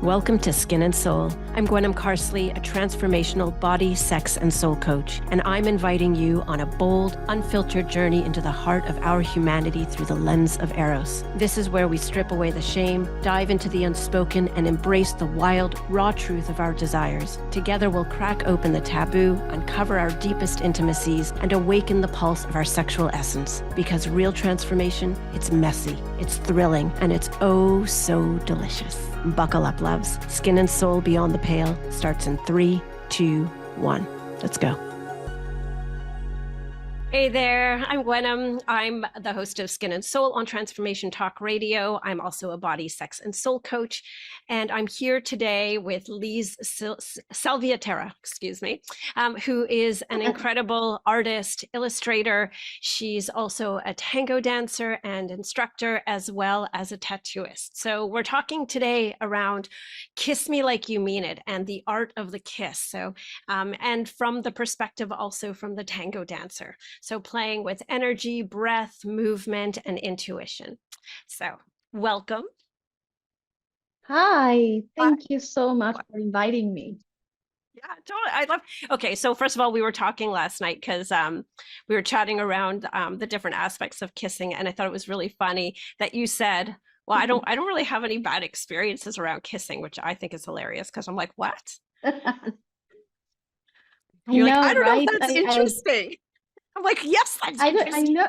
Welcome to Skin and Soul. I'm Gwenm Carsley, a transformational body, sex, and soul coach, and I'm inviting you on a bold, unfiltered journey into the heart of our humanity through the lens of Eros. This is where we strip away the shame, dive into the unspoken, and embrace the wild, raw truth of our desires. Together, we'll crack open the taboo, uncover our deepest intimacies, and awaken the pulse of our sexual essence. Because real transformation, it's messy, it's thrilling, and it's oh so delicious. Buckle up, loves. Skin and Soul Beyond the Pale starts in 3, 2, 1. Let's go. Hey there, I'm Gwenm. I'm the host of Skin and Soul on Transformation Talk Radio. I'm also a body, sex, and soul coach. And I'm here today with Lis Salvatierrafor, who is an incredible artist, illustrator. She's also a tango dancer and instructor, as well as a tattooist. So we're talking today around Kiss Me Like You Mean It and the art of the kiss. So, and from the perspective also from the tango dancer. So playing with energy, breath, movement, and intuition. So welcome. Hi, thank you so much for inviting me. Yeah, totally. Okay, so first of all, we were talking last night because we were chatting around the different aspects of kissing, and I thought it was really funny that you said, well, I don't really have any bad experiences around kissing, which I think is hilarious because I'm like, what? You're like, I don't know if that's interesting. I'm like, yes, that's interesting. I know.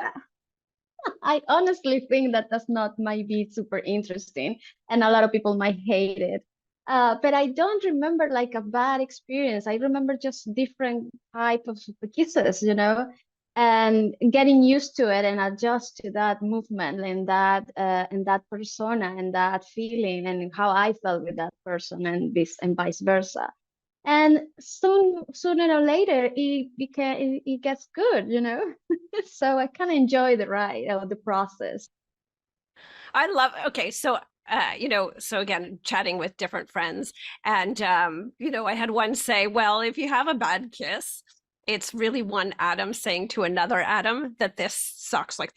I honestly think that might be super interesting, and a lot of people might hate it. But I don't remember like a bad experience. I remember just different type of kisses, and getting used to it and adjust to that movement and that persona and that feeling and how I felt with that person and vice versa. And sooner or later it gets good, so I kind of enjoy the ride or the process. I love, okay, so so again, chatting with different friends, and I had one say, well, if you have a bad kiss, it's really one atom saying to another atom that this sucks. Like,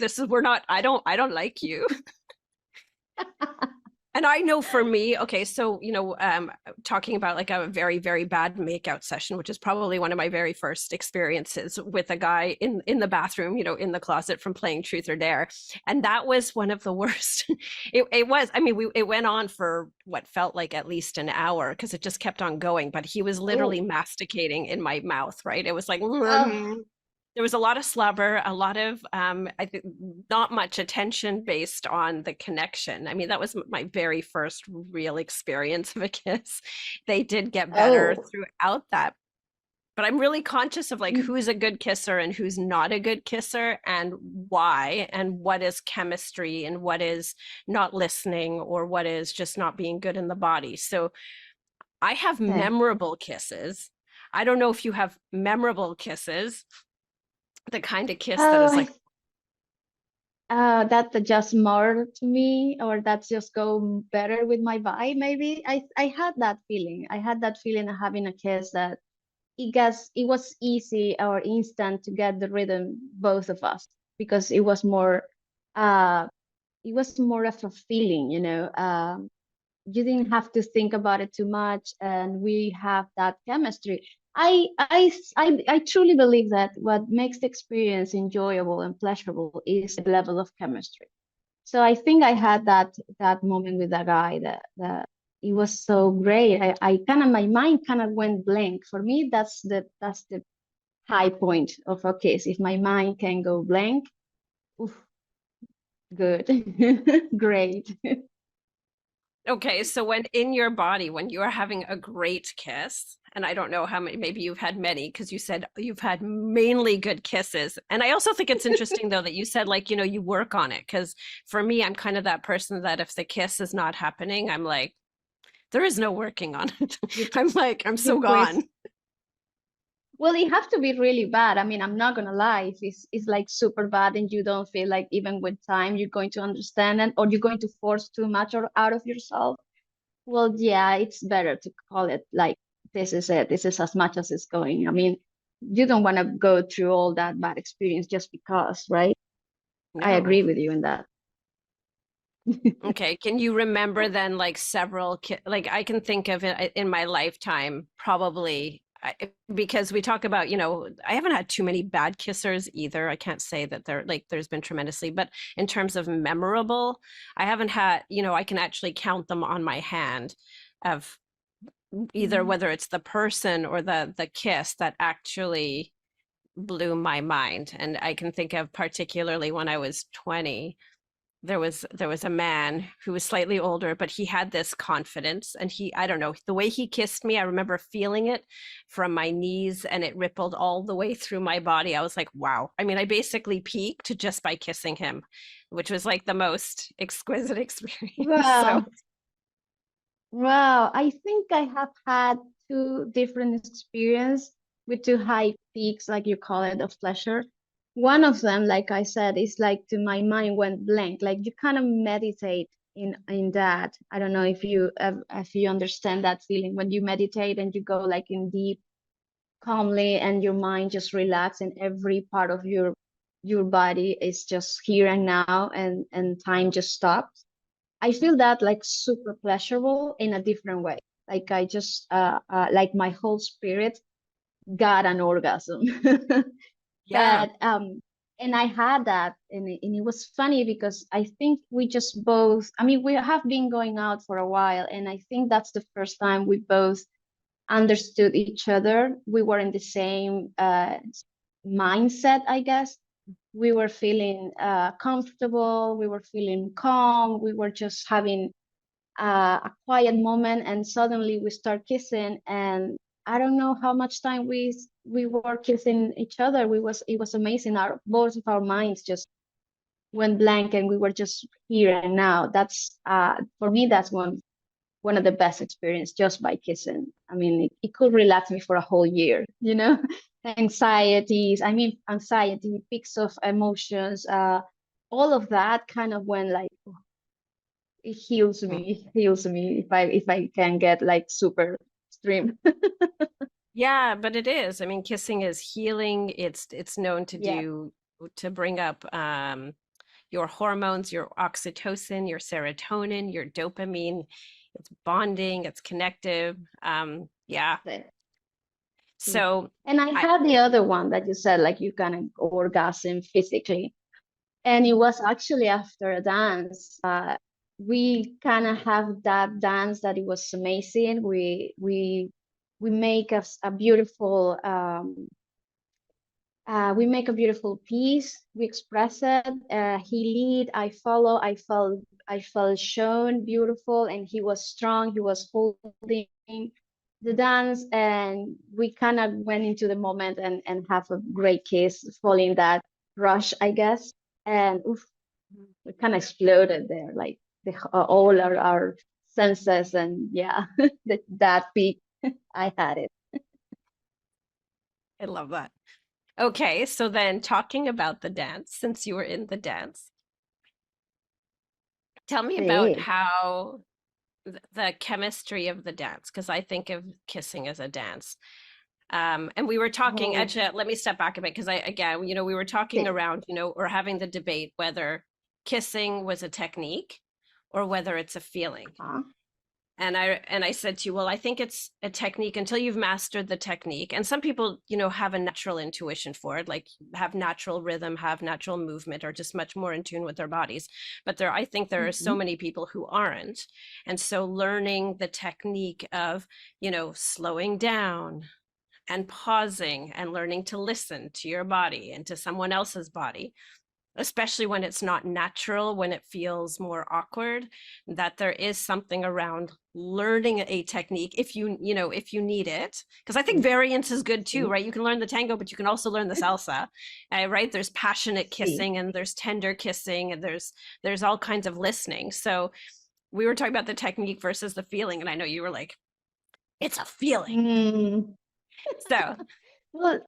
I don't like you. And I know for me, okay, so, talking about like a very, very bad makeout session, which is probably one of my very first experiences with a guy in the bathroom, in the closet from playing Truth or Dare. And that was one of the worst. It was, it went on for what felt like at least an hour because it just kept on going, but he was literally masticating in my mouth, right? It was like, there was a lot of slobber, a lot of, I think, not much attention based on the connection. I mean, that was my very first real experience of a kiss. They did get better throughout that. But I'm really conscious of like who's a good kisser and who's not a good kisser and why, and what is chemistry and what is not listening or what is just not being good in the body. So I have memorable kisses. I don't know if you have memorable kisses. The kind of kiss that is like that adjusts more to me, or that's just go better with my vibe. Maybe I had that feeling. I had that feeling of having a kiss that it was easy or instant to get the rhythm, both of us, because it was more of a feeling, you didn't have to think about it too much, and we have that chemistry. I truly believe that what makes the experience enjoyable and pleasurable is the level of chemistry. So I think I had that moment with that guy that it was so great. I kind of, my mind kind of went blank. For me, that's the high point of a kiss. If my mind can go blank, oof, good, great. Okay, so when in your body, when you are having a great kiss, and I don't know how many, maybe you've had many, because you said you've had mainly good kisses. And I also think it's interesting, though, that you said, like, you work on it. Because for me, I'm kind of that person that if the kiss is not happening, I'm like, there is no working on it. I'm like, I'm so gone. Well, it has to be really bad. I mean, I'm not gonna lie. If it's like super bad and you don't feel like even with time you're going to understand it, or you're going to force too much or out of yourself, well, yeah, it's better to call it like, this is it. This is as much as it's going. I mean, you don't want to go through all that bad experience just because, right? No. I agree with you in that. Okay, can you remember then like several like I can think of it in my lifetime probably because we talk about, I haven't had too many bad kissers either. I can't say that there's been tremendously, but in terms of memorable, I haven't had, I can actually count them on my hand of either Mm. whether it's the person or the kiss that actually blew my mind. And I can think of particularly when I was 20, there was a man who was slightly older, but he had this confidence, and I don't know, the way he kissed me, I remember feeling it from my knees and it rippled all the way through my body. I was like, wow. I mean, I basically peaked just by kissing him, which was like the most exquisite experience. So Wow. Wow. I think I have had two different experiences with two high peaks, like you call it, of pleasure. One of them, like I said, is like to my mind went blank. Like you kind of meditate in that. I don't know if you understand that feeling when you meditate and you go like in deep calmly and your mind just relax and every part of your body is just here and now and time just stops. I feel that like super pleasurable in a different way. Like I just like my whole spirit got an orgasm. yeah. But and I had that and it was funny because I think we just both, I mean, we have been going out for a while and I think that's the first time we both understood each other. We were in the same mindset, I guess. We were feeling comfortable, we were feeling calm, we were just having a quiet moment, and suddenly we start kissing. And I don't know how much time we were kissing each other. It was amazing. Our both of our minds just went blank, and we were just here and now. That's for me, that's one of the best experience just by kissing. I mean, it could relax me for a whole year, you know? Anxiety, peaks of emotions, all of that kind of went like it heals me if I can get like super extreme. Yeah, but it is. I mean, kissing is healing. It's known Yeah. to bring up your hormones, your oxytocin, your serotonin, your dopamine. It's bonding, it's connective. Yeah. the- So And I I had the other one that you said, like you kind of orgasm physically. And it was actually after a dance. We kind of have that dance that it was amazing. We make a beautiful we make a beautiful piece. We express it. He lead, I follow. I felt shown beautiful, and he was strong. He was holding the dance, and we kind of went into the moment and have a great kiss, following that rush, I guess. And oof, we kind of exploded there, like all our senses, and yeah, that peak, I had it. love that. Okay, so then talking about the dance, since you were in the dance, tell me about Sí. how the chemistry of the dance, because I think of kissing as a dance. And we were talking, Oh, actually, let me step back a bit because again, we were talking sí. around, or having the debate whether kissing was a technique or whether it's a feeling. Ajá. And I said to you, well, I think it's a technique until you've mastered the technique. And some people, have a natural intuition for it, like have natural rhythm, have natural movement, or just much more in tune with their bodies. But I think there are so Ujú. many people who aren't. And so learning the technique of, slowing down and pausing and learning to listen to your body and to someone else's body, especially when it's not natural, when it feels more awkward, that there is something around learning a technique if you need it, because I think Sí, variance is good too, sí, right? You can learn the tango, but you can also learn the salsa, right? There's passionate sí. kissing and there's tender kissing and there's all kinds of listening. So we were talking about the technique versus the feeling, and I know you were like, it's a feeling. Mm. So Well,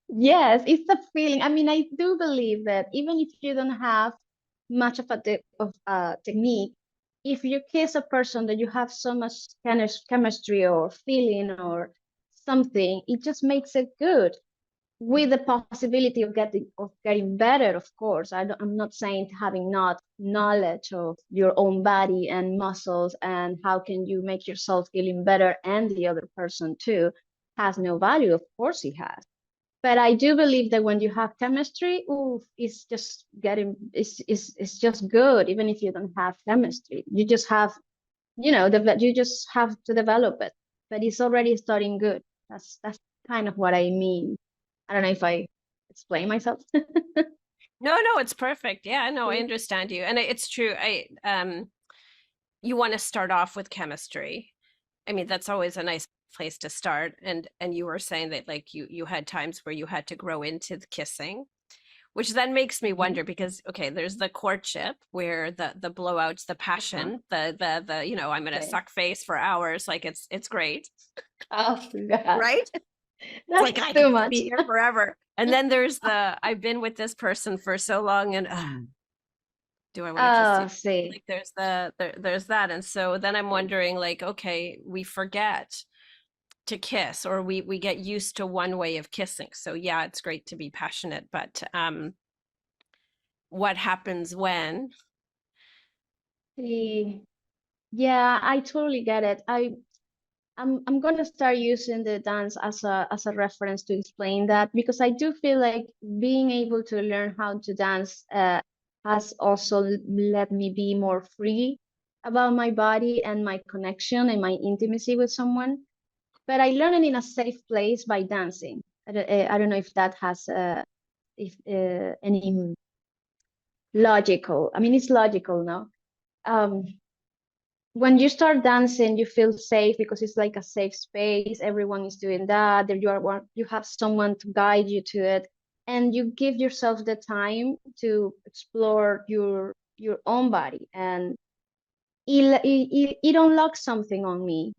yes, it's a feeling. I mean, I do believe that even if you don't have much of a technique, if you kiss a person that you have so much chemistry or feeling or something, it just makes it good. with the possibility of getting better, of course. I'm not saying having not knowledge of your own body and muscles and how can you make yourself feeling better and the other person too has no value. Of course it has. But I do believe that when you have chemistry, ooh, it's just good, even if you don't have chemistry. You just have, you just have to develop it. But it's already starting good. That's kind of what I mean. I don't know if I explain myself. No, it's perfect. Yeah, no, I understand you. And it's true. You want to start off with chemistry. I mean, that's always a nice place to start. And you were saying that like you had times where you had to grow into the kissing, which then makes me wonder because okay, there's the courtship where the blowouts, the passion, the I'm gonna Okay. suck face for hours, like it's great, Oh God, right? It's like that's I too could much. be here forever. And then there's the I've been with this person for so long and do I want to kiss you? Oh, see. Like there's that. And so then I'm wondering like, okay, we forget to kiss or we get used to one way of kissing. So yeah, it's great to be passionate, but what happens when See. Yeah, I totally get it. I'm gonna start using the dance as a reference to explain that because I do feel like being able to learn how to dance has also let me be more free about my body and my connection and my intimacy with someone. But I learned it in a safe place by dancing. I don't know if that has if any logical. I mean, it's logical now. Um, when you start dancing, you feel safe because it's like a safe space. Everyone is doing that. There you have someone to guide you to it, and you give yourself the time to explore your own body, and it unlocks something on me,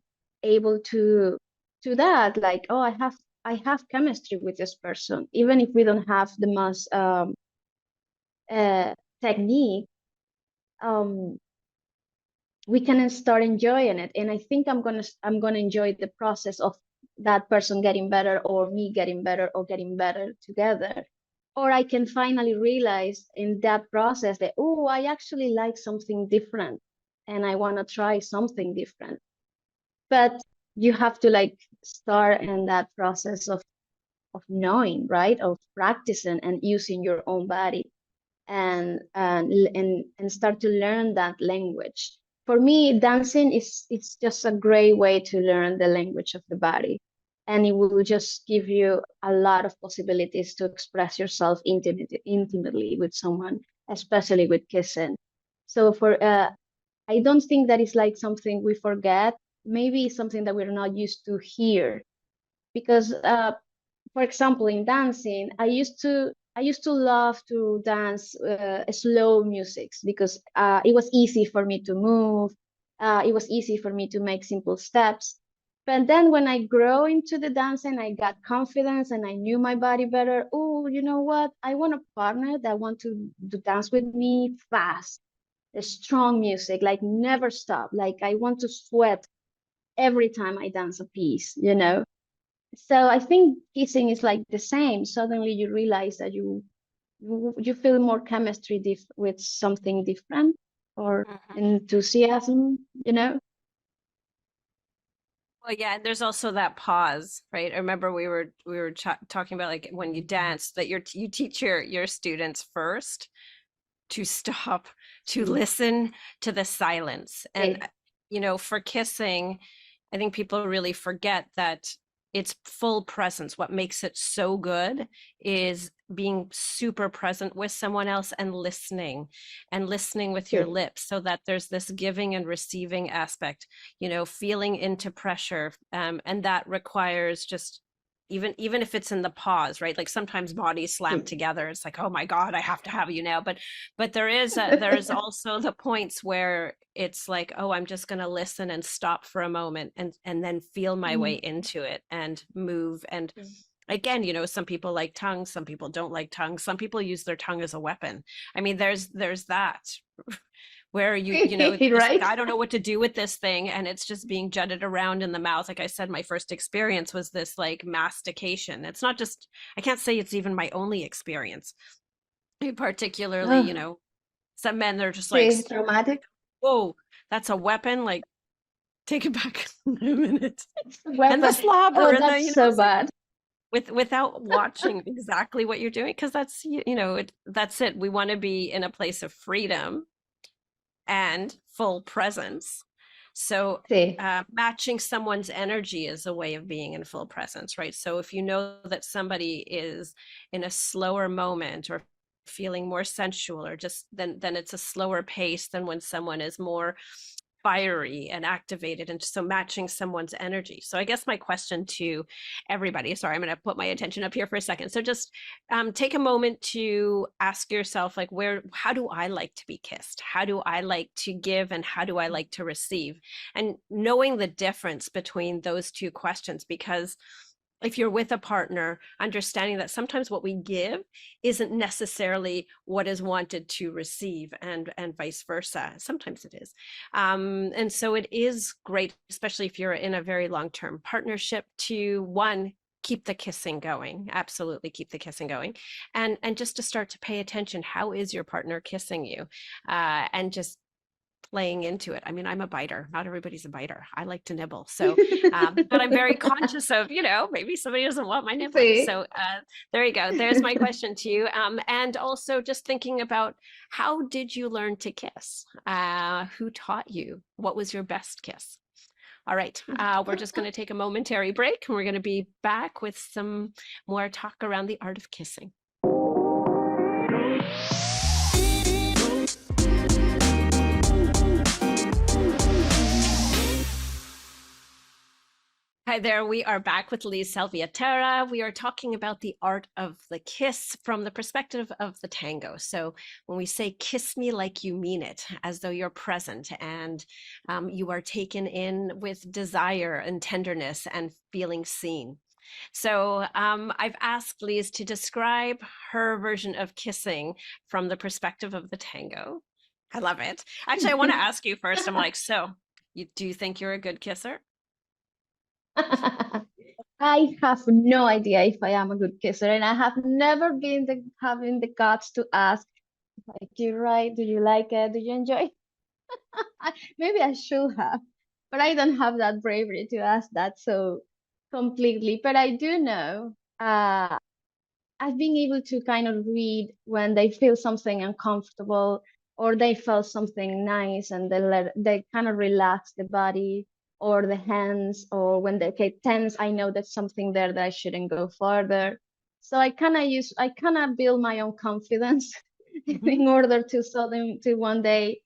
able to that. Like, oh, I have chemistry with this person, even if we don't have the most uh, technique. Um, we can start enjoying it, and I think I'm gonna enjoy the process of that person getting better or me getting better or getting better together. Or I can finally realize in that process that, oh, I actually like something different and I want to try something different. But you have to like start in that process of knowing, right, of practicing and using your own body and start to learn that language. For me, dancing is it's just a great way to learn the language of the body, and it will just give you a lot of possibilities to express yourself intimately with someone, especially with kissing. So I don't think that is like something we forget. Maybe it's something that we're not used to here because for example, in dancing, I used to love to dance slow musics because it was easy for me to move. It was easy for me to make simple steps. But then when I grow into the dancing, I got confidence and I knew my body better. Oh, you know what? I want a partner that want to dance with me fast, a strong music, like never stop. Like I want to sweat every time I dance a piece. So I think kissing is like the same. Suddenly you realize that you feel more chemistry with something different or Mhm. enthusiasm. Well, yeah, and there's also that pause, right? I remember we were talking about like when you dance that you teach your students first to stop, to listen to the silence. And Okay. for kissing, I think people really forget that it's full presence. What makes it so good is being super present with someone else and listening with your Okay. lips so that there's this giving and receiving aspect, feeling into pressure. And that requires just even if it's in the pause, right? Like sometimes bodies slam Okay. together. It's like, oh my God, I have to have you now. But there is also the points where it's like, oh, I'm just going to listen and stop for a moment and then feel my way Mm. into it and move. And Okay. again, some people like tongue, some people don't like tongue, some people use their tongue as a weapon. I mean, there's that. where you know, Right? I don't know what to do with this thing, and it's just being jutted around in the mouth. Like I said, my first experience was this like mastication. It's not just, I can't say it's even my only experience. Particularly, you Oh, know, some men, they're just like, see, traumatic. whoa, that's a weapon. Like, take it back a minute. And the Weapon. slobber Oh, and the, that's you know, so it's like bad. without watching exactly what you're doing, because that's, you know, that's it. We want to be in a place of freedom and full presence. So See, matching someone's energy is a way of being in full presence, right? So if you know that somebody is in a slower moment or feeling more sensual, or just then it's a slower pace than when someone is more fiery and activated, and so matching someone's energy. So I guess my question to everybody, sorry, I'm going to put my attention up here for a second, so just take a moment to ask yourself, like, how do I like to be kissed? How do I like to give? And how do I like to receive? And knowing the difference between those two questions, because if you're with a partner, understanding that sometimes what we give isn't necessarily what is wanted to receive, and vice versa. Sometimes it is. And so it is great, especially if you're in a very long-term partnership, to one, keep the kissing going. Absolutely keep the kissing going. And just to start to pay attention, how is your partner kissing you? And just playing into it. I mean, I'm a biter. Not everybody's a biter. I like to nibble. So, but I'm very conscious of, you know, maybe somebody doesn't want my nibbling. see. So there you go. There's my question to you. And also just thinking about, how did you learn to kiss? Who taught you? What was your best kiss? All right, we're just going to take a momentary break, and we're going to be back with some more talk around the art of kissing. Hi there, we are back with Lis Salvatierrafor. We are talking about the art of the kiss from the perspective of the tango. So when we say kiss me like you mean it, as though you're present and you are taken in with desire and tenderness and feeling seen. So I've asked Lis to describe her version of kissing from the perspective of the tango. I love it. Actually, I want to ask you first. I'm like, so do you think you're a good kisser? I have no idea if I am a good kisser, and I have never been having the guts to ask, like, do you right? Do you like it? Do you enjoy it? Maybe I should have, but I don't have that bravery to ask that so completely. But I do know, I've been able to kind of read when they feel something uncomfortable, or they felt something nice and they kind of relax the body or the hands, or when they get tense, I know there's something there that I shouldn't go further. So I kind of build my own confidence in order to tell them, to one day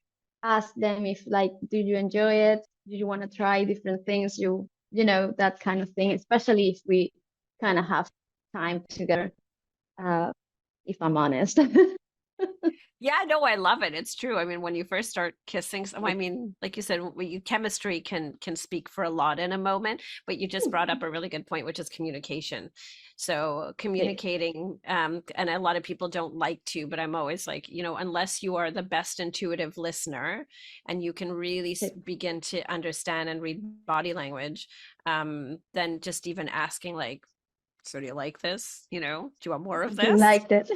ask them if, like, do you enjoy it? Do you want to try different things? You know, that kind of thing, especially if we kind of have time together, uh, if I'm honest. Yeah, no, I love it. It's true. I mean, when you first start kissing, I mean, like you said, chemistry can speak for a lot in a moment, but you just brought up a really good point, which is communication. So communicating, and a lot of people don't like to, but I'm always like, you know, unless you are the best intuitive listener and you can really begin to understand and read body language, then just even asking, like, so do you like this? You know, do you want more of Do you this? like it?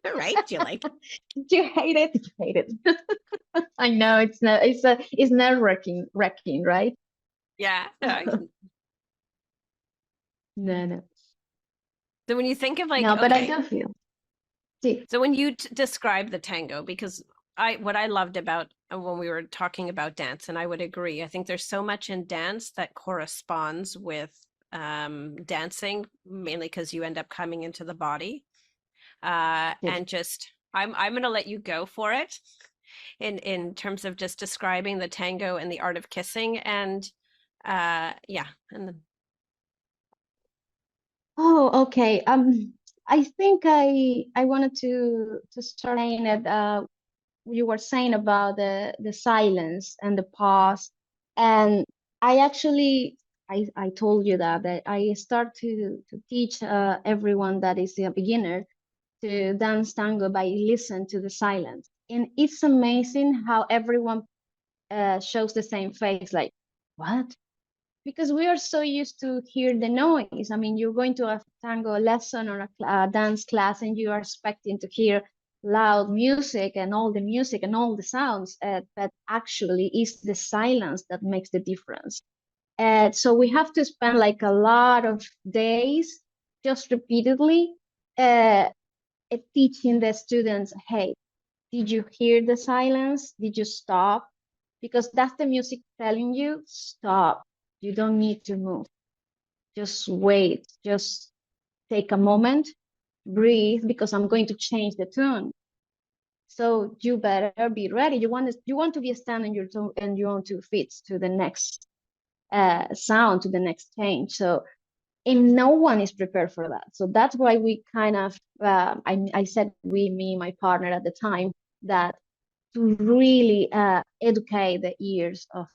Right? Do you like it? Do you hate it? Do you hate it? I know it's nerve wracking, right? Yeah. No. So when you think of, like, No, but I okay, do feel. See, so when you describe the tango, because what I loved about when we were talking about dance, and I would agree, I think there's so much in dance that corresponds with dancing, mainly because you end up coming into the body. yes. And just, I'm going to let you go for it in terms of just describing the tango and the art of kissing. And yeah, and then Oh, okay. I think I wanted to start saying that you were saying about the silence and the pause, and I actually I told you that I start to teach everyone that is a beginner to dance tango by listen to the silence. And it's amazing how everyone shows the same face, like, what? Because we are so used to hear the noise. I mean, you're going to a tango lesson or a dance class, and you are expecting to hear loud music and all the music and all the sounds, but actually it's the silence that makes the difference. So we have to spend like a lot of days just repeatedly uh, teaching the students, hey, did you hear the silence? Did you stop? Because that's the music telling you, stop. You don't need to move. Just wait. Just take a moment, breathe, because I'm going to change the tune. So you better be ready. You want to be standing your tone and you want to fit to the next sound, to the next change. So and no one is prepared for that. So that's why we kind of I said we, me, my partner at the time, that to really educate the ears of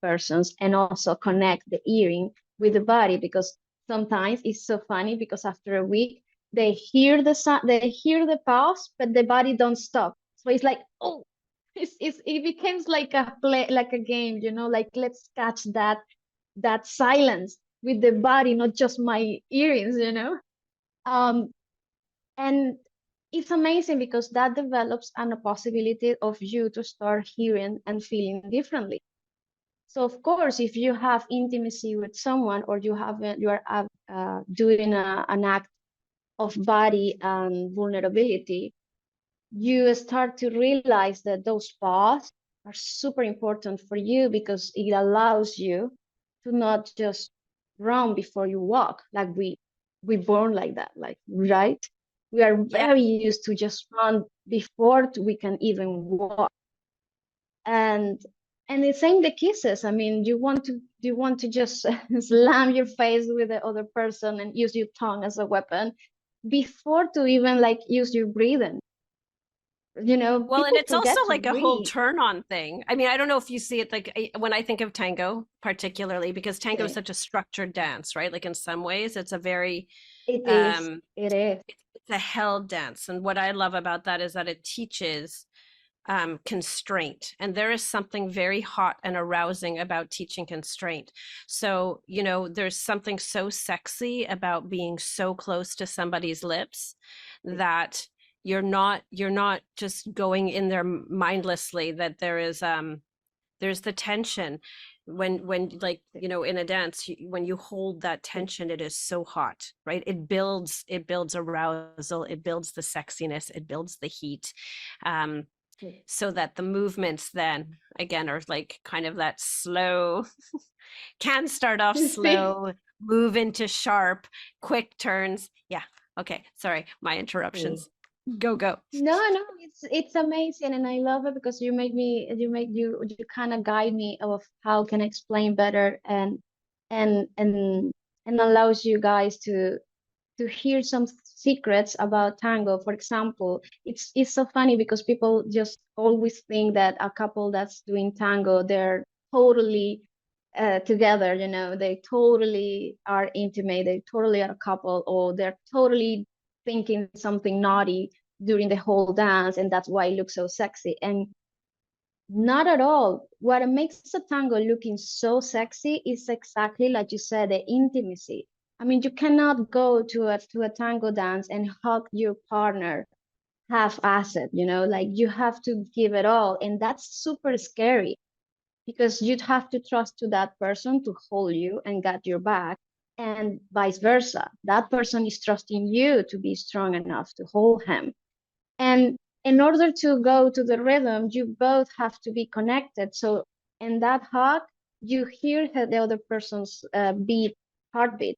persons and also connect the hearing with the body, because sometimes it's so funny because after a week they hear the sound, they hear the pause, but the body don't stop. So it's like, oh, it becomes like a play, like a game, like let's catch that silence with the body, not just my earrings. Um, and it's amazing because that develops a possibility of you to start hearing and feeling differently. So of course, if you have intimacy with someone, or you are doing an act of body and vulnerability, you start to realize that those pause are super important for you, because it allows you to not just run before you walk, like we born like that, like, right? We are Yeah. very used to just run before we can even walk. And the same the kisses. I mean, you want to just slam your face with the other person and use your tongue as a weapon before to even like use your breathing. Well, and People it's also forget to like a whole breathe. turn on thing. I mean, I don't know if you see it like when I think of tango, particularly because tango is Okay. such a structured dance, right? Like in some ways, it's a very It is. um It is. it's a held dance. And what I love about that is that it teaches constraint. And there is something very hot and arousing about teaching constraint. So, there's something so sexy about being so close to somebody's lips that you're not just going in there mindlessly, that there's the tension when like in a dance, when you hold that tension, it is so hot, right? It builds arousal, it builds the sexiness, it builds the heat, um so that the movements then again are like kind of that slow, can start off See? slow, move into sharp, quick turns. Yeah. Okay. Sorry, my See. interruptions. Go. No, no, it's amazing, and I love it because you kind of guide me of how can I explain better, and and and allows you guys to hear some secrets about tango. For example, it's so funny because people just always think that a couple that's doing tango, they're totally together, they totally are intimate, they totally are a couple, or they're totally thinking something naughty during the whole dance, and that's why it looks so sexy. And not at all. What makes a tango looking so sexy is exactly like you said, the intimacy. I mean, you cannot go to a tango dance and hug your partner half-assed, like you have to give it all, and that's super scary because you'd have to trust to that person to hold you and get your back, and vice versa. That person is trusting you to be strong enough to hold him. And in order to go to the rhythm, you both have to be connected. So in that hug, you hear the other person's heartbeat,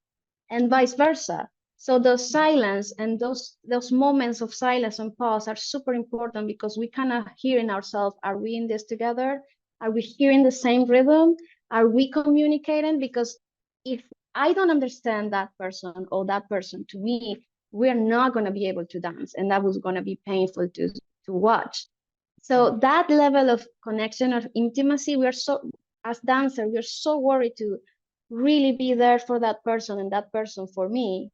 and vice versa. So those silence and those moments of silence and pause are super important because we kind of hear in ourselves, are we in this together? Are we hearing the same rhythm? Are we communicating? Because if I don't understand that person or that person to me, we're not going to be able to dance, and that was going to be painful to watch. So that level of connection, of intimacy, we are so, as dancers, we're so worried to really be there for that person and that person for me,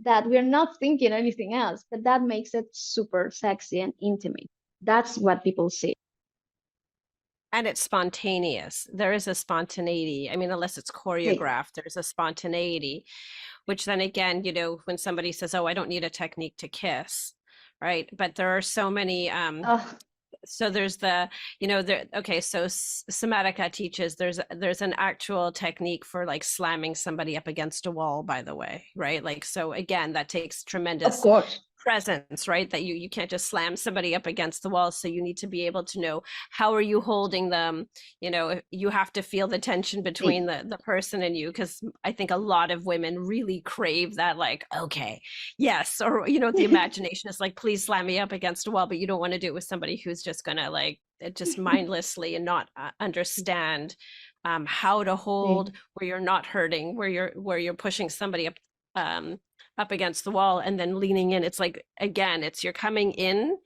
that we're not thinking anything else, but that makes it super sexy and intimate. That's what people see. And it's spontaneous. There is a spontaneity. I mean, unless it's Sí. choreographed, there's a spontaneity, which then again, when somebody says, "Oh, I don't need a technique to kiss," right? But there are so many Oh, so there's the there okay, so somatica teaches there's an actual technique for like slamming somebody up against a wall, by the way, right? Like, so again, that takes of tremendous course. presence, right? That you can't just slam somebody up against the wall, so you need to be able to know how are you holding them. You have to feel the tension between Sí. the person and you, because I think a lot of women really crave that, like, okay, yes, or the imagination is like, please slam me up against a wall, but you don't want to do it with somebody who's just gonna like just mindlessly and not understand how to hold, Sí. where you're not hurting, where you're pushing somebody up against the wall and then leaning in. It's like, again, it's you're coming in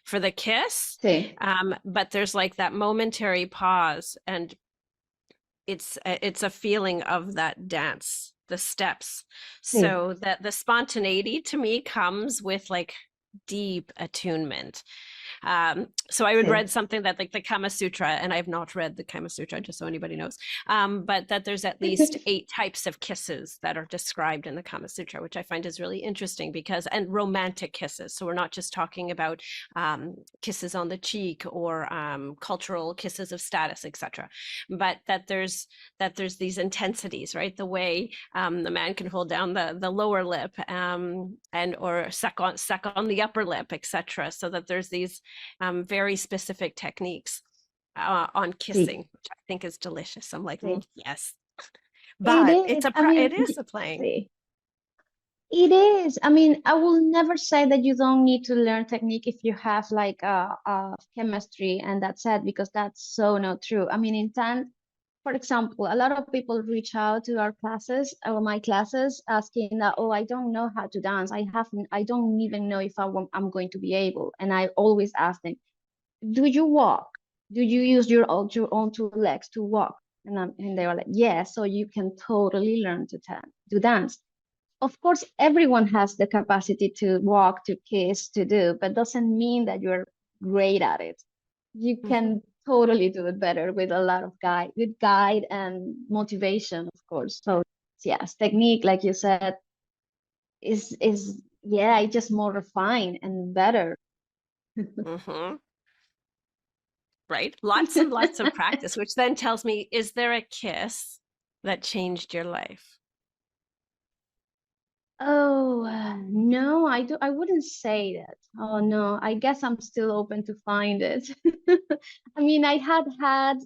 for the kiss, Sí. but there's like that momentary pause, and it's a feeling of that dance, the steps, Sí. so that the spontaneity to me comes with like deep attunement. So I would read Sí. something that, like, the Kama Sutra, and I've not read the Kama Sutra, just so anybody knows, but that there's at least 8 types of kisses that are described in the Kama Sutra, which I find is really interesting, and romantic kisses. So we're not just talking about kisses on the cheek or cultural kisses of status, etc., but that there's these intensities, right? The way the man can hold down the lower lip, and or suck on the upper lip, etc., so that there's these very specific techniques on kissing, Sí. which I think is delicious. I'm like, Sí. yes, It but is. I mean, it is a playing. sí. It is. I mean, I will never say that you don't need to learn technique if you have like a chemistry and that's it, because that's so not true. I mean, in time, for example, a lot of people reach out to our classes or my classes asking that, oh, I don't know how to dance. I don't even know if I'm going to be able. And I always ask them, do you walk? Do you use your own 2 legs to walk? And they were like, yeah, so you can totally learn to dance. Of course, everyone has the capacity to walk, to kiss, to do, but doesn't mean that you're great at it. You Mhm. can totally do it better with a lot of guide and motivation, of course. So yes, technique, like you said, is yeah, it's just more refined and better. Mhm. Right, lots and lots of practice, which then tells me, is there a kiss that changed your life? Oh, no, I wouldn't say that. Oh no, I guess I'm still open to find it. I mean, I had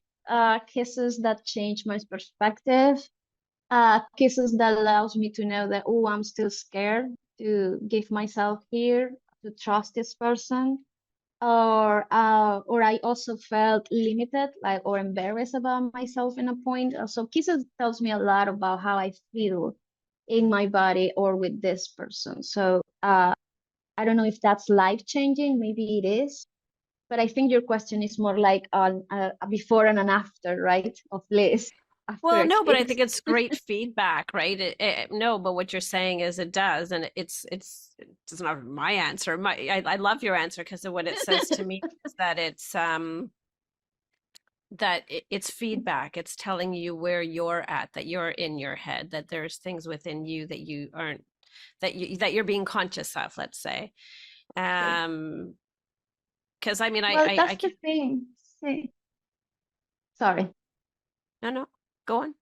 kisses that changed my perspective, kisses that allows me to know that, oh, I'm still scared to give myself here, to trust this person, or I also felt limited, like, or embarrassed about myself in a point. So kisses tells me a lot about how I feel in my body or with this person. So I don't know if that's life changing. Maybe it is, but I think your question is more like on a before and an after, right? Of Liz after Well, a no, but I kiss. think it's great feedback, right? No, but what you're saying is it does, and it's not my answer. I love your answer, because of what it says to me is that it's feedback. It's telling you where you're at, that you're in your head, that there's things within you that you aren't, that you're being conscious of, let's say. Okay. Um, because I mean, Well, I that's the can thing. See, sorry. no, no, go on.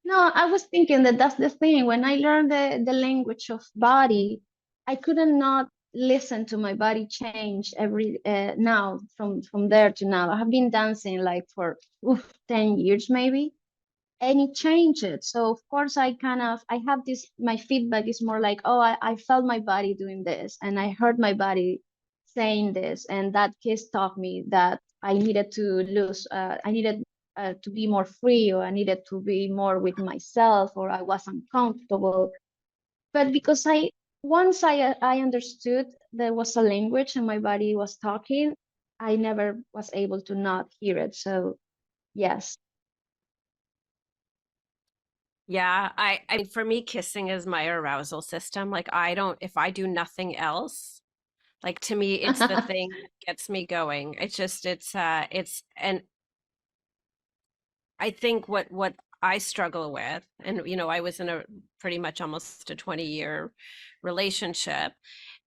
No, I was thinking that that's the thing. When I learned the language of body, I couldn't not listen to my body change every now from there to now. I have been dancing like for 10 years maybe, and it changed. So of course I have this, my feedback is more like, oh, I felt my body doing this and I heard my body saying this, and that kiss taught me that I needed to I needed to be more free, or I needed to be more with myself, or I was uncomfortable. But because once I understood there was a language and my body was talking, I never was able to not hear it. So yes. Yeah, I mean, for me, kissing is my arousal system. Like, I don't, if I do nothing else, Like, to me, it's the thing that gets me going. And I think what I struggle with, and I was in a pretty much almost a 20-year relationship,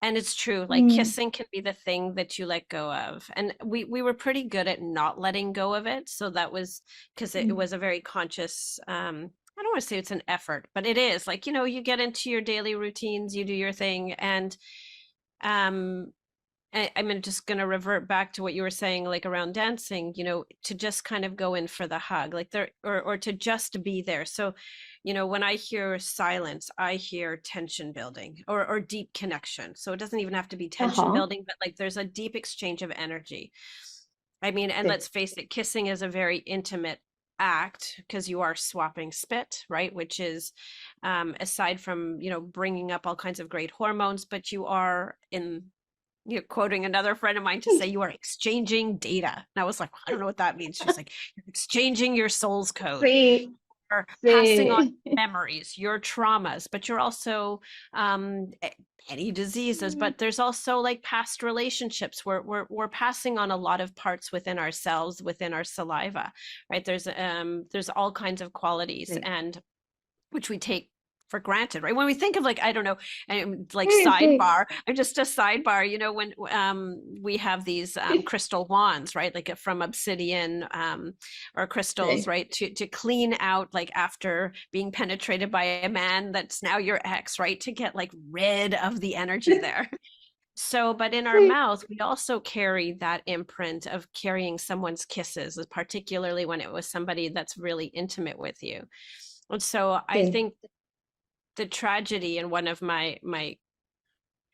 and it's true, like Mm, kissing can be the thing that you let go of. And we were pretty good at not letting go of it. So that was because it mm, was a very conscious, I don't want to say it's an effort, but it is like, you get into your daily routines, you do your thing, and um I'm just going to revert back to what you were saying, like around dancing, to just kind of go in for the hug, like there, or to just be there. So, when I hear silence, I hear tension building or deep connection. So it doesn't even have to be tension uh-huh. building, but like there's a deep exchange of energy. I mean, and Sí, let's face it, kissing is a very intimate act because you are swapping spit, right? Which is, aside from, bringing up all kinds of great hormones, but you are in, quoting another friend of mine to say, you are exchanging data. And I was like, I don't know what that means. She's like, you're exchanging your soul's code, sí, or passing on sí. memories, your traumas, but you're also, any diseases, but there's also like past relationships where we're passing on a lot of parts within ourselves, within our saliva, right? There's all kinds of qualities, Sí, and which we take for granted, right? When we think of, like, I don't know, and like sí, sí, sidebar, and just a sidebar, when we have these crystal wands, right? Like from obsidian, or crystals, sí, right? To clean out, like after being penetrated by a man that's now your ex, right? To get like rid of the energy there. So, but in our sí, mouth, we also carry that imprint of carrying someone's kisses, particularly when it was somebody that's really intimate with you. And so I sí, think the tragedy, and one of my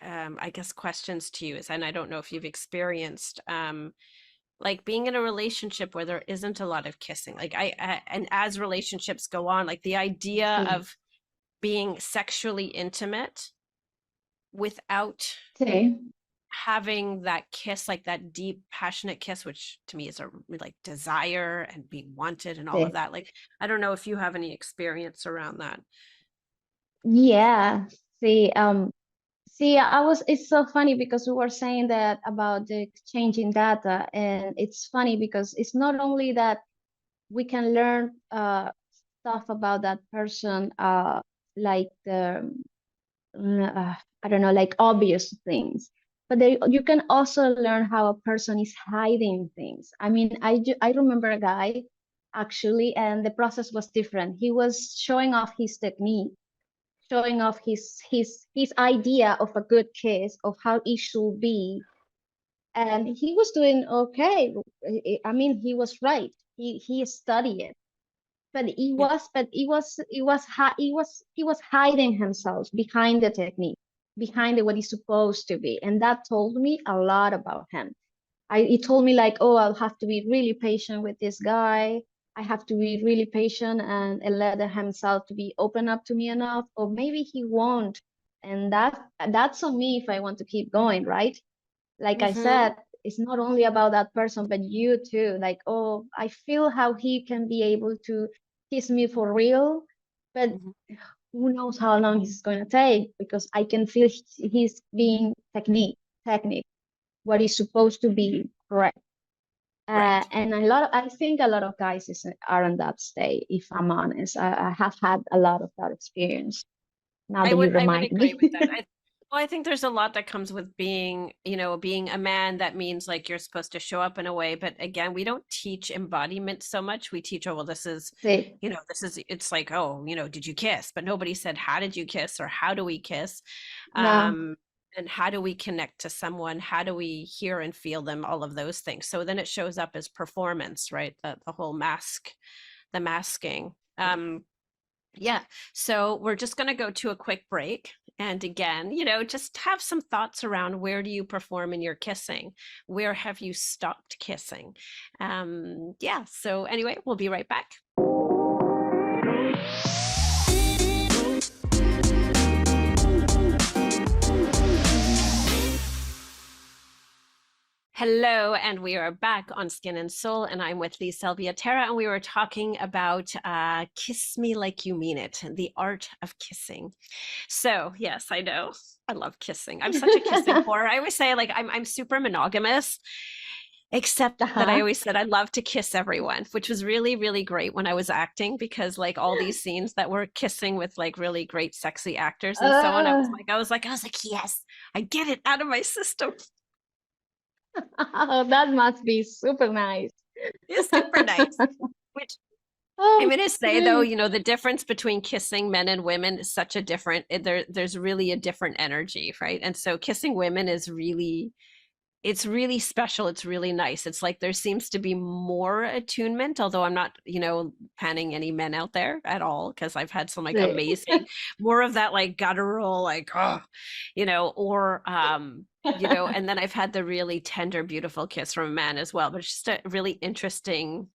I guess questions to you is, and I don't know if you've experienced, like being in a relationship where there isn't a lot of kissing, like and as relationships go on, like the idea sí, of being sexually intimate without sí. having that kiss, like that deep passionate kiss, which to me is a like desire and being wanted and all of Sí. that. Like, I don't know if you have any experience around that. Yeah, sí. See, it's so funny because we were saying that about the exchanging data, and it's funny because it's not only that we can learn stuff about that person, like I don't know, like obvious things, but you can also learn how a person is hiding things. I mean, I remember a guy actually, and the process was different. He was showing off his technique, showing off his idea of a good kiss, of how it should be, and he was doing okay. I mean, he was right. He studied it, but Yeah. he was hiding himself behind the technique, behind what he's supposed to be, and that told me a lot about him. It told me like, oh, I'll have to be really patient with this guy. I have to be really patient and let himself to be open up to me enough, or maybe he won't. And that's on me if I want to keep going, right? Like I Mm-hmm. said, it's not only about that person, but you too. Like, oh, I feel how he can be able to kiss me for real, but Mm-hmm. who knows how long he's going to take, because I can feel he's being technique, what is supposed to be correct. Right. And I think a lot of guys are in that state. If I'm honest, I have had a lot of that experience. Now that you I would remind agree me. with that. Well, I think there's a lot that comes with being, being a man. That means like you're supposed to show up in a way, but again, we don't teach embodiment so much. We teach, oh, well, this is, Sí, it's like, oh, did you kiss? But nobody said, how did you kiss, or how do we kiss? no, Um, and how do we connect to someone? How do we hear and feel them? All of those things. So then it shows up as performance, right? The whole the masking. Yeah. So we're just going to go to a quick break. And again, just have some thoughts around, where do you perform in your kissing? Where have you stopped kissing? Yeah. So anyway, we'll be right back. Hello, and we are back on Skin and Soul, and I'm with Lis Salvatierrafor, and we were talking about Kiss Me Like You Mean It, the art of kissing. So, yes, I know. I love kissing. I'm such a kissing whore. I always say, like, I'm super monogamous, except that I Uh-huh. always said I love to kiss everyone, which was really, really great when I was acting because, like, all these scenes that were kissing with like really great, sexy actors and so on, Uh, I was like, yes, I get it out of my system. oh, that must be super nice. It's super nice. Which I'm Oh, going to say though, you know, the difference between kissing men and women is such a different there's really a different energy, right? And so kissing women is really it's really special. It's really nice. It's like there seems to be more attunement, although I'm not, you know, panning any men out there at all because I've had some like sí. amazing, more of that like guttural, like, oh, you know, or you know, and then I've had the really tender, beautiful kiss from a man as well. But it's just a really interesting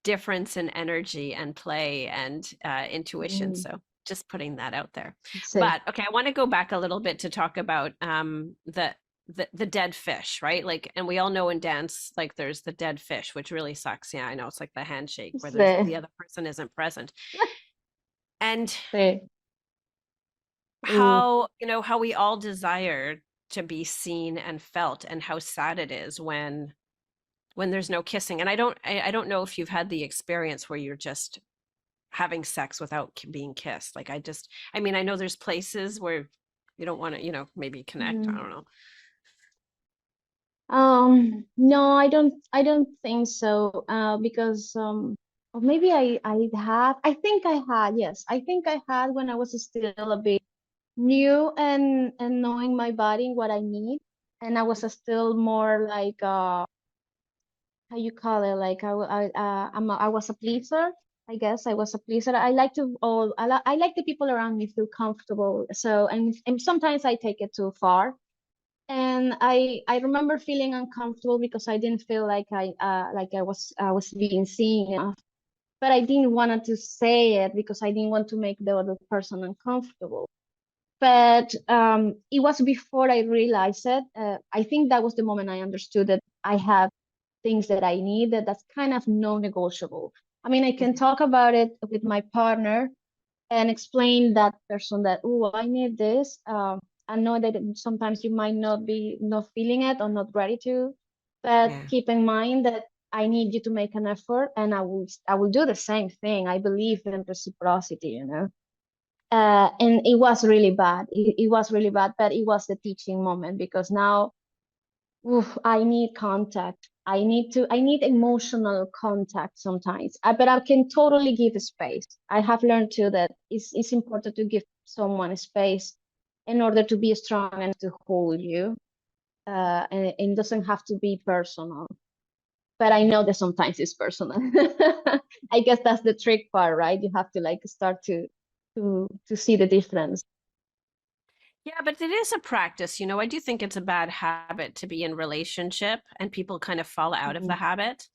difference in energy and play and intuition. Mm, So just putting that out there. sí. But okay, I want to go back a little bit to talk about the dead fish, right? Like, and we all know in dance, like there's the dead fish, which really sucks. Yeah, I know it's like the handshake where there's the Sí. other person isn't present. And Sí. how, you know, how we all desire to be seen and felt and how sad it is when there's no kissing. And I don't know if you've had the experience where you're just having sex without being kissed. Like I mean, I know there's places where you don't want to, you know, maybe connect. I Mm. don't know. No, I don't think so. Because or maybe I have. I think I had. Yes, I think I had when I was still a bit new and knowing my body and what I need, and I was still more like how you call it, like I was a pleaser. I guess I was a pleaser. I like to all I like the people around me feel comfortable. So and sometimes I take it too far. And I remember feeling uncomfortable because I didn't feel like I was being seen enough. But I didn't want to say it because I didn't want to make the other person uncomfortable. But it was before I realized it. I think that was the moment I understood that I have things that I need that's kind of non-negotiable. I mean, I can Mhm. talk about it with my partner and explain that person that, oh, I need this. I know that sometimes you might not be not feeling it or not ready to, but Yeah. keep in mind that I need you to make an effort, and I will do the same thing. I believe in reciprocity, you know. And it was really bad. It was really bad, but it was the teaching moment because now, oof, I need contact. I need emotional contact sometimes. But I can totally give space. I have learned too that it's important to give someone space in order to be strong and to hold you. And it doesn't have to be personal. But I know that sometimes it's personal. I guess that's the trick part, right? You have to like start to see the difference. Yeah, but it is a practice. You know, I do think it's a bad habit to be in relationship and people kind of fall out of the Mhm. habit,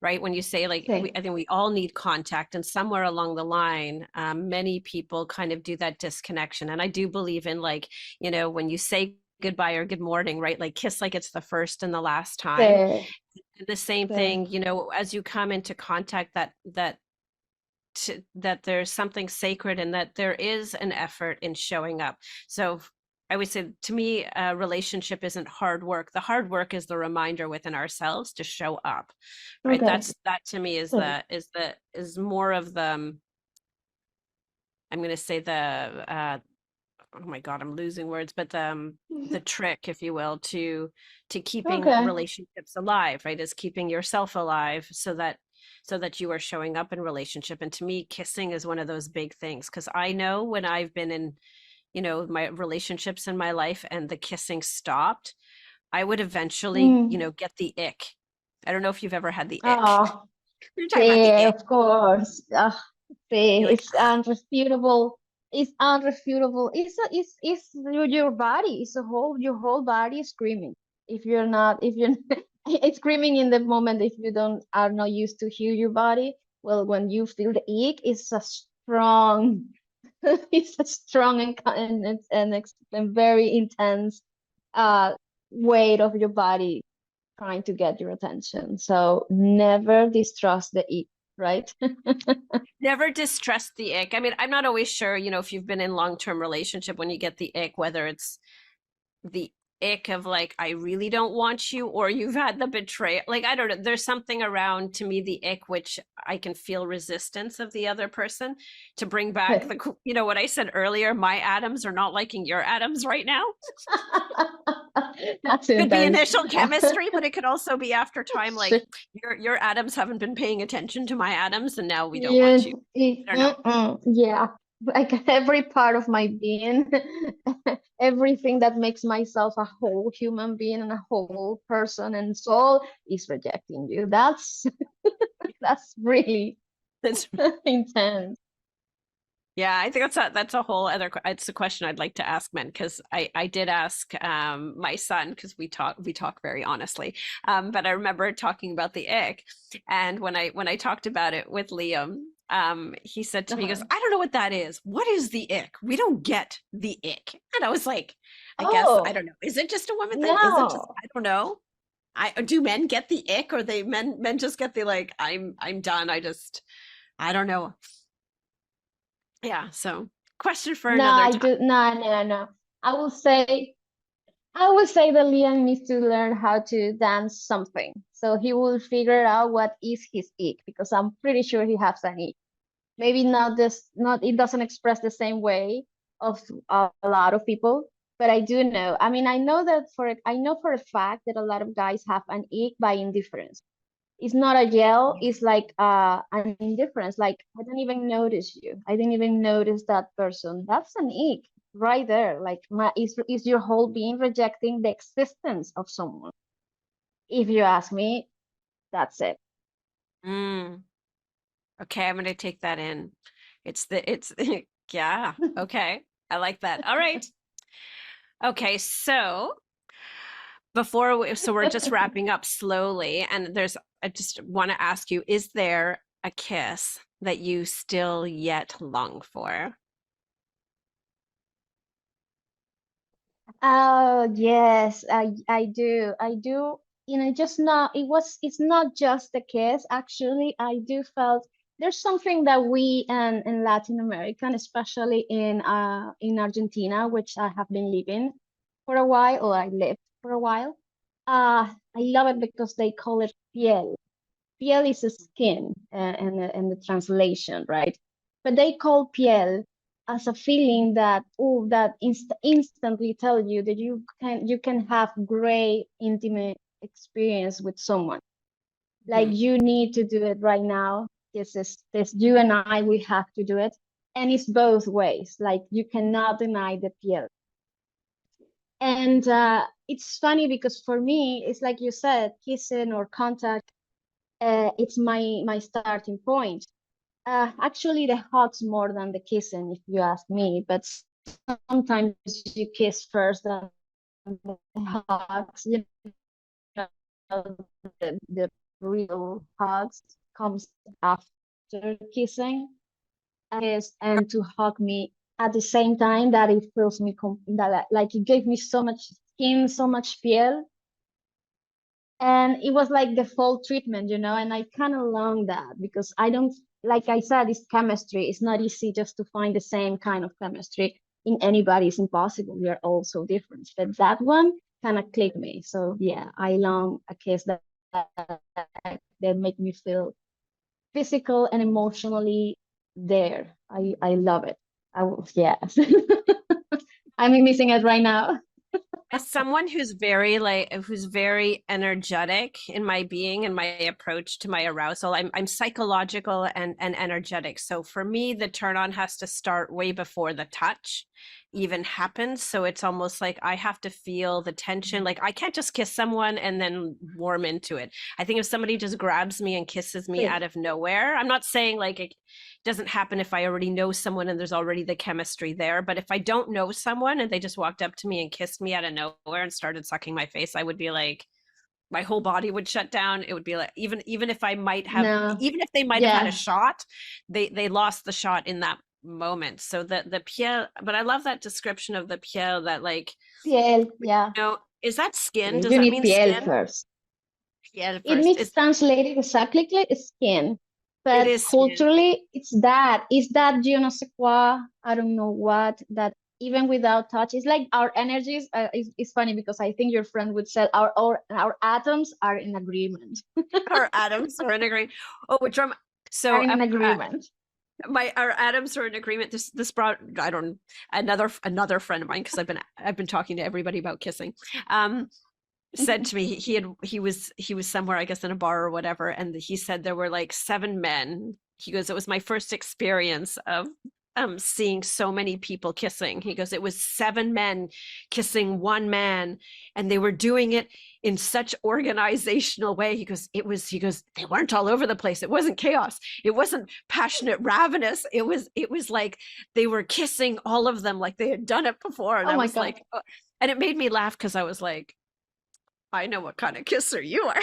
right? When you say like, Sí. I think we all need contact, and somewhere along the line, many people kind of do that disconnection. And I do believe in like, you know, when you say goodbye or good morning, right? Like kiss like it's the first and the last time. Sí. And the same Sí. thing, you know, as you come into contact that there's something sacred and that there is an effort in showing up. So I would say to me, a relationship isn't hard work. The hard work is the reminder within ourselves to show up, right? Okay. That to me Sí. is more of the I'm going to say the oh my God, I'm losing words, but the trick, if you will, to keeping Okay. relationships alive, right, is keeping yourself alive so that you are showing up in relationship. And to me, kissing is one of those big things because I know when I've been in, you know, my relationships in my life and the kissing stopped, I would eventually, you Mm. know, get the ick. I don't know if you've ever had the ick. Oh, You're talking about the sí, ick. of course. Sí, You're like, it's unrefutable. It's unrefutable. It's your body. It's a whole your whole body is screaming. If you're not, if you're, it's screaming in the moment if you don't are not used to hear your body. Well, when you feel the ick, it's a strong, it's a strong and very intense uh weight of your body trying to get your attention. So never distrust the ick, right? Never distrust the ick. I mean, I'm not always sure, if you've been in long-term relationship when you get the ick, whether it's the ick of like, I really don't want you, or you've had the betrayal. Like, I don't know. There's something around, to me, the ick, which I can feel resistance of the other person to bring back what I said earlier, my atoms are not liking your atoms right now. That's Could be intense. initial chemistry, but it could also be after time, like your atoms haven't been paying attention to my atoms, and now we don't want you. Yeah, like every part of my being, everything that makes myself a whole human being and a whole person and soul is rejecting you. That's really intense. Yeah, I think that's a whole other. It's a question I'd like to ask men, because I did ask my son, because we talk very honestly. But I remember talking about the ick, and when I talked about it with Liam, he said to me, he goes, "I don't know what that is. What is the ick? We don't get the ick." And I was like, I guess I don't know. Is it just a woman thing? Is it just, I don't know. Do men get the ick, or men just get the like, I'm done. I don't know. Yeah, so question for another time. No. I will say that Liam needs to learn how to dance something. So he will figure out what is his ick, because I'm pretty sure he has an ick. Maybe it doesn't express the same way of a lot of people, but I do know. I mean, I know for a fact that a lot of guys have an ick by indifference. It's not a yell, it's like an indifference, like I don't even notice you, I didn't even notice that person. That's an ick right there. Like is your whole being rejecting the existence of someone. If you ask me, that's it. Okay, I'm gonna take that in. It's yeah, okay, I like that. All right. Okay, so we're just wrapping up slowly, and I just want to ask you, is there a kiss that you still yet long for? Oh yes, I do. Just not it's not just the kiss. Actually, I do felt there's something that we and in Latin America, and especially in Argentina, which I have been living for a while, or I lived for a while. I love it because they call it piel. Piel is a skin, in the translation, right? But they call piel as a feeling that instantly tell you that you can have great intimate experience with someone. Like you need to do it right now. This you and I, we have to do it, and it's both ways. Like you cannot deny the piel. And it's funny because for me, it's like you said, kissing or contact, it's my starting point. Actually, the hugs more than the kissing, if you ask me. But sometimes you kiss first, than the hugs. Know, the real hugs comes after kissing. And to hug me at the same time, that it feels me that like it gave me so much skin, so much piel, and it was like the full treatment, and I kind of long that, because I don't, like I said, it's chemistry. It's not easy just to find the same kind of chemistry in anybody. It's impossible. We are all so different, but that one kind of clicked me. So yeah, I long a kiss that make me feel physical and emotionally there. I love it. Yes. I'm missing it right now. As someone who's very energetic in my being and my approach to my arousal, I'm psychological and energetic. So for me, the turn on has to start way before the touch even happens. So it's almost like I have to feel the tension. Like I can't just kiss someone and then warm into it. I think if somebody just grabs me and kisses me out of nowhere, I'm not saying like it doesn't happen if I already know someone and there's already the chemistry there. But if I don't know someone and they just walked up to me and kissed me out of nowhere and started sucking my face, I would be like, my whole body would shut down. It would be like, even if I might have, even if they might have had a shot, they lost the shot in that moment. So the piel, but I love that description of the piel, that like piel, yeah. is that skin? Yes, Does you that need mean piel skin? first. Yeah, at It first means translated exactly like skin, it but is skin. culturally it's that je ne sais quoi, I don't know what, that even without touch, it's like our energies. It's funny because I think your friend would say our atoms are in agreement. Our atoms are in agreement. Oh, which Are so in agreement. our atoms are in agreement. This brought, I don't, another friend of mine, because I've been talking to everybody about kissing. Said to me, he was somewhere, I guess, in a bar or whatever, and he said there were like 7 men. He goes, it was my first experience of seeing so many people kissing. He goes, it was 7 men kissing one man, and they were doing it in such organizational way. He goes, they weren't all over the place. It wasn't chaos. It wasn't passionate, ravenous. It was like they were kissing, all of them, like they had done it before. And Oh I my was God. like, oh. And it made me laugh because I was like, I know what kind of kisser you are.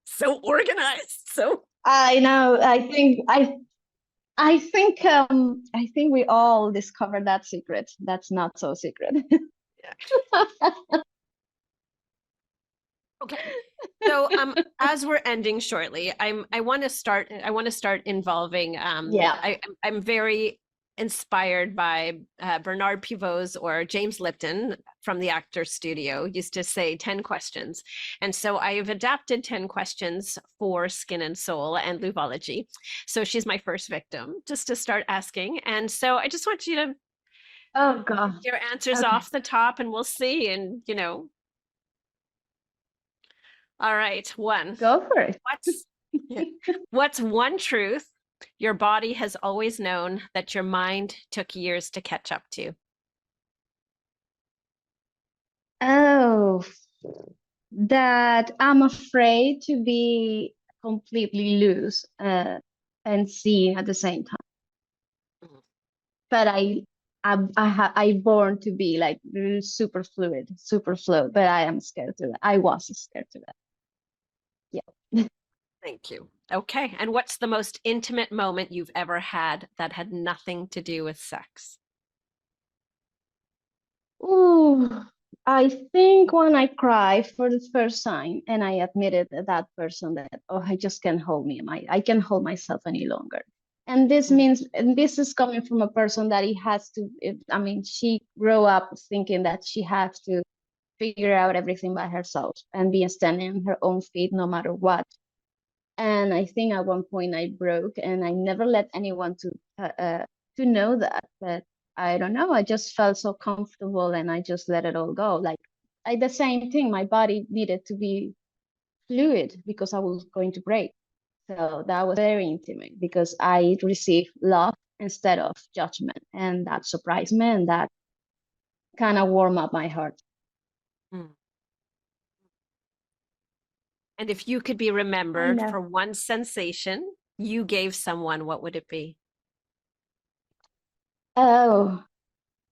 So organized. So I know. I think we all discovered that secret. That's not so secret. yeah. Okay. So as we're ending shortly, I want to start involving Yeah. I'm very inspired by Bernard Pivot's or James Lipton from the Actors Studio used to say 10 questions. And so I've adapted 10 questions for Skin and Soul and Louvology. So she's my first victim just to start asking. And so I just want you to Oh God. your answers Okay. off the top and we'll see. And all right, one. Go for it. Yeah. What's one truth your body has always known that your mind took years to catch up to? Oh, that I'm afraid to be completely loose and seen at the same time. Mhm. But I born to be like super fluid, super flow. But I am scared to that. I was scared to that. Yeah. Thank you. Okay. And what's the most intimate moment you've ever had that had nothing to do with sex? Ooh, I think when I cry for the first time and I admitted to that person that, oh, I just can't hold me, I can't hold myself any longer. And this Mm. means, and this is coming from a person that he has to, I mean, she grew up thinking that she has to figure out everything by herself and be standing on her own feet no matter what. And I think at one point I broke, and I never let anyone to know that. But I don't know. I just felt so comfortable, and I just let it all go. Like the same thing. My body needed to be fluid because I was going to break. So that was very intimate because I received love instead of judgment, and that surprised me, and that kind of warmed up my heart. Mm. And if you could be I remembered know. for one sensation you gave someone, what would it be? Oh,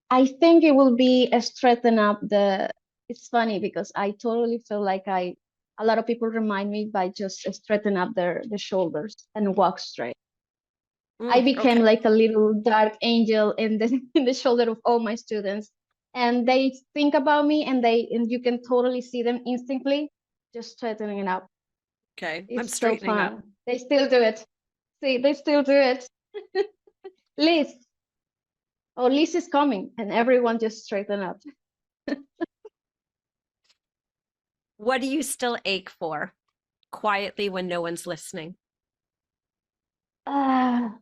I think it will be a straighten up the. It's funny because I totally feel like a lot of people remind me by just straighten up the shoulders and walk straight. I became Okay. like a little dark angel in the in the shoulder of all my students, and they think about me, and you can totally see them instantly just straightening it up. Okay. I'm It's so straightening up. fun. They still do it. See, they still do it. Liz, oh, Liz is coming, and everyone just straighten up. What do you still ache for quietly when no one's listening? Ah.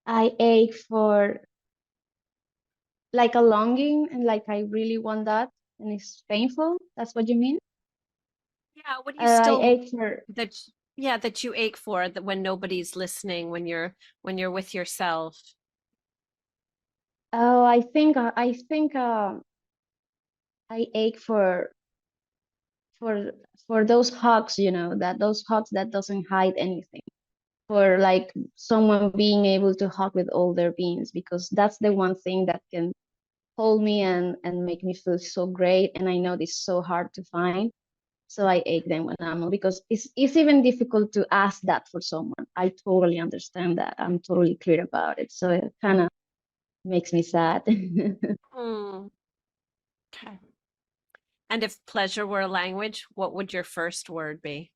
I ache for like a longing and like I really want that and it's painful. That's what you mean? Yeah, what do you I still ache for that yeah, that you ache for that when nobody's listening, when you're with yourself? oh I think I ache for for those hugs, that those hugs that doesn't hide anything. For like someone being able to hug with all their beings because that's the one thing that can hold me and make me feel so great. And I know this is so hard to find. So I ache them when I'm because it's even difficult to ask that for someone. I totally understand that. I'm totally clear about it. So it kind of makes me sad. Hmm. Okay. And if pleasure were a language, what would your first word be?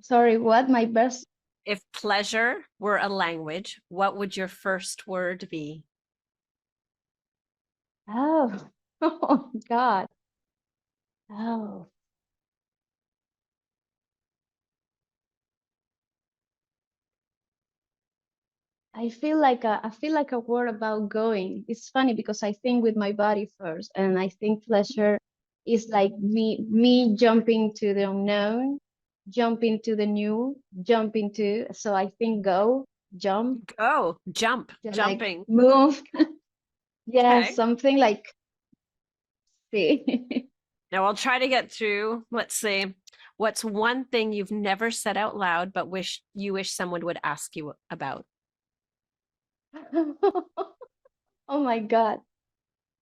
Sorry, what? My best. If pleasure were a language, what would your first word be? Oh, oh God. Oh, I feel like a word about going. It's funny because I think with my body first, and I think pleasure is like me jumping to the unknown, jumping to the new, jumping to. So I think go, jump, Oh, jump, to like jumping. move. Yes, Okay. something like see. Now I'll try to get through. Let's see. What's one thing you've never said out loud, but wish someone would ask you about? Oh my God.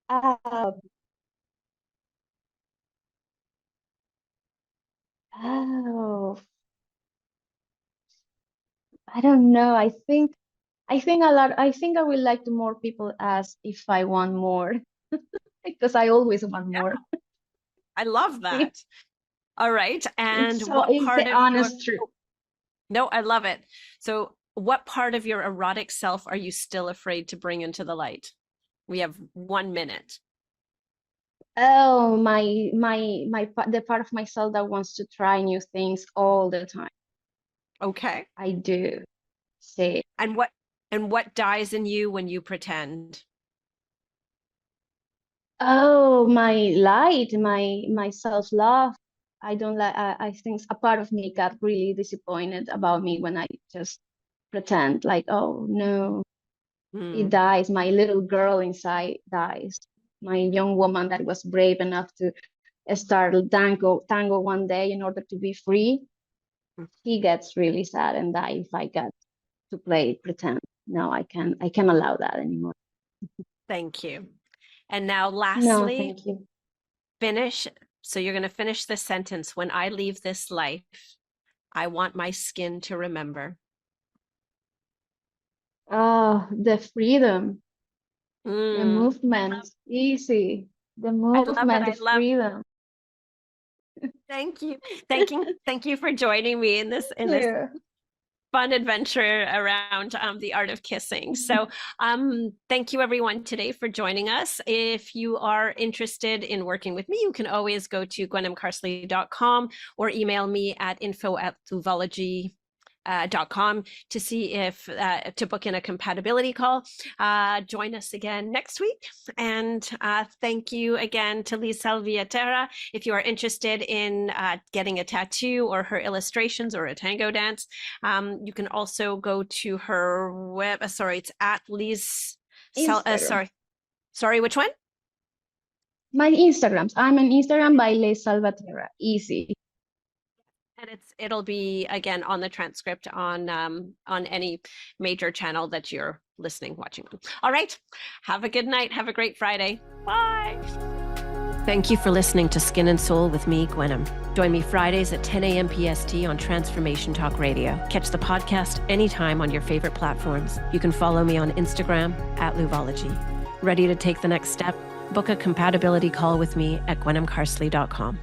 Uh, oh, I don't know. I think I would like to more people ask if I want more because I always want Yeah, more. I love that. All right. And what It's part the of your, honest truth. no, I love it. So, what part of your erotic self are you still afraid to bring into the light? We have 1 minute. Oh, the part of myself that wants to try new things all the time. Okay. I do. See. And what dies in you when you pretend? Oh, my light, my self-love. I don't like I think a part of me got really disappointed about me when I just pretend like, oh no, it Hmm. dies. My little girl inside dies. My young woman that was brave enough to start tango one day in order to be free. He gets really sad and die if I get to play pretend. No, I can't allow that anymore. Thank you. And now, No, lastly, thank you. finish. So, you're going to finish this sentence. When I leave this life, I want my skin to remember. Oh, the freedom, the Mm, movement, easy. The I love it. movement, the I love. freedom. Thank you. Thank you for joining me in this Yeah. fun adventure around the art of kissing. So thank you everyone today for joining us. If you are interested in working with me, you can always go to gwenmcarsley.com or email me at info@luvology.com to see if to book in a compatibility call. Join us again next week. And thank you again to Lis Salvatierrafor. If you are interested in getting a tattoo or her illustrations or a tango dance, you can also go to her web. Sorry, it's at Lis. Instagram. Sorry, which one? My Instagrams. I'm on Instagram by Lis Salvatierra. Easy. And it'll be again on the transcript on any major channel that you're listening, watching on. All right. Have a good night. Have a great Friday. Bye. Thank you for listening to Skin and Soul with me, Gwenm. Join me Fridays at 10 a.m. PST on Transformation Talk Radio. Catch the podcast anytime on your favorite platforms. You can follow me on Instagram at Luvology. Ready to take the next step? Book a compatibility call with me at gwenmcarsley.com.